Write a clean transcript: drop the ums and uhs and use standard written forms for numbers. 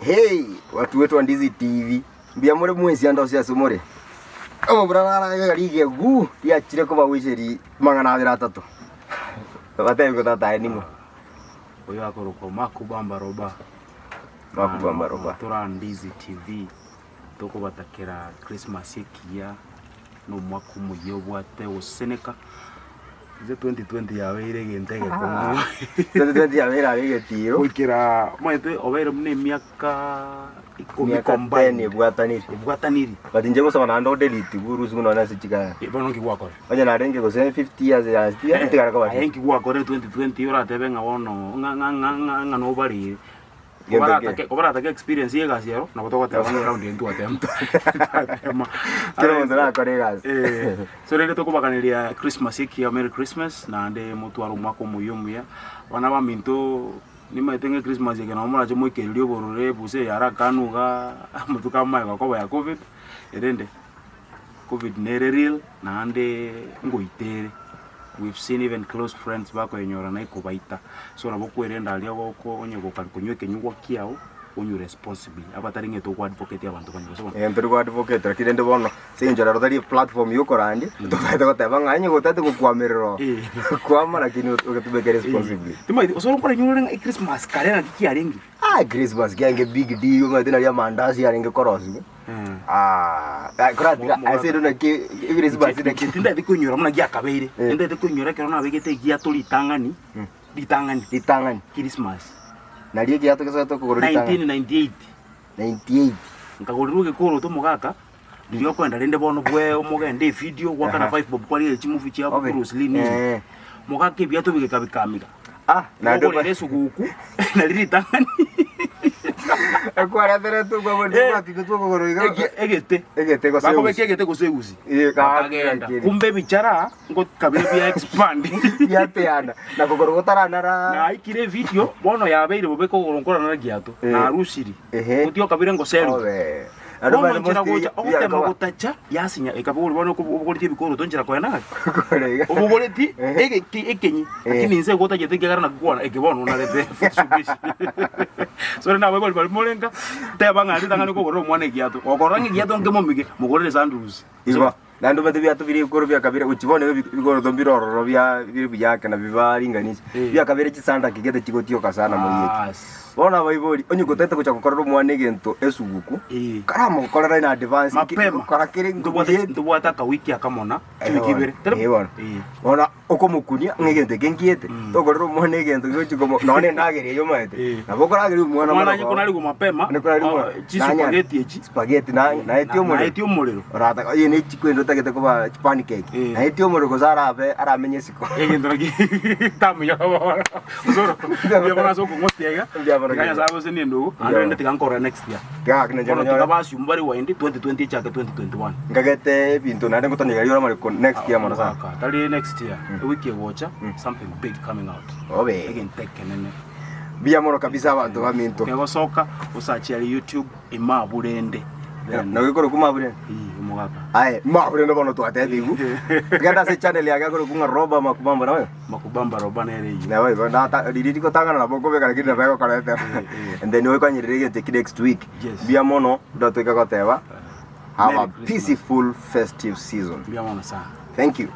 Hey, watu wetu wa Ndizi TV. Mbia muri mwezi ando cia sumure. Omo brana garige gu ya chire ko bawisheri mangana dira tatu. Bate ko tata ni mo. Oyo akoroko makubamba roba. Makubamba roba. Tora Ndizi TV. Toko batakera Christmas yekia no mwaka muyo bwate oseneka. Ze 2020 yawe ire gentege komo. 2020 yawe ira tiro. Ukira mwete obere mne miaka ikomi combine bwataniri. Batinje ko sabana ndo delete guru zuno na sichika. Ibono ki gwako. Onya na renge ko 50 years ya stia ntikara ko ba. Ayenki gwako 2020 yora tebe ngawono nga no bari. Kobara take experience yega siero na kutoka tawanga round into attempt. Kero ndara korega. So rende toko bakanilia Christmas yeki ya Merry Christmas na ande mutu aro mwako muyumuya. Wana ba minto nima etenge Christmas yeki na omora je moikelio borore buse yara kanuga mutu kama ya COVID. Rende COVID nere real na ande ngoitere. We've seen even close friends bako yenyora na ikubaita so na boku erenda alia boko onye gokankunyo kenyugwa kiao onyu responsibly abataringe to advocate abantu banyo so nturi advocate kirende bono sinjora rotari platform yuko randi tutaita goteba nganye gotate gukwamiriro kwama lakini ukatubeke responsibly tima so ukora nyure Christmas kalena kiarengi Christmas gange big deal ngadina ya mandazi yarenge korosi kurati asedo na ki Christmas na kinda dikunyura muna gya kabeire ende dikunyura kero na begete gya tulitangani litangani Christmas na rie gya to to kugorora 1998 ngagoriruke koro to mugaka ndiyo kwenda rende bono bwe omugende video wakana 5 bob kwali echimufi chia Bruce Lee ni mugake bya to bigeka bikamira na ndo resu guku na litangani Akwara tere tu kwa mwana wati tu kwa goroiga egete ko bako begete ko segusi kagenda kumbe bichara ngo kabiri bya expand yateana na kugorogotara nara na ikire video bono yabeire bobeko gorongora na giato na rusiri utio kabiri ngo selu ado bale mosti okutema gutacha yasinya ekabuli bono kubugoriti bikoro tonjira kwena ubugoriti ekenyi akini nse gota jete gara na kuona ekebono na lete so na babo bali molenga teba ngari tangani ko goro mwana giato okorangi giato ngemo mige mugorere sanduzi iba nando bate bya tubiri goro bya kabira ukibone bigoro dombiroro bya byaka na bibaringanisha bya kabira kisanda kigete kigotio kasana moyeki bona baibori onye gotete kucha gukorera mwana gento esuguku karamo gukorera ina advance korakire ndubwata ka wiki akamona kibere bona okomukunia ngegente gengiete tokorera mwana gento gochikomo none nagere yo maete nabokoragere mwana nyiko nali go mapema spaghetti na etio muliro rata ye ne chikwendo tagete kuba pancake na etio muliro gozara abe aramenye siko ndogi tamu ya bora uzoro bya bona so kungostiega kaya sababu sini ndo ando tikankora next year kina jono tukabasi umbari wa 2020 chaka 2021 ngagete bintu nande ngotanya yora mari next year mara sa tali next year wiki watcha something big coming out again take kenene bia moro kabisa abantu baminto kego soka usachi ali YouTube imaburende na gikoro kumabure umugaka ai maburende bono twate bigu genda se channel yaga koro kunga roba makubamba na wewe makubamba roba na ere na wewe na diditi ko tangana na boko be kana bego karete and then we kwanyirire take next week bia mono ndotoka goteba have a peaceful festive season bia mono sa thank you.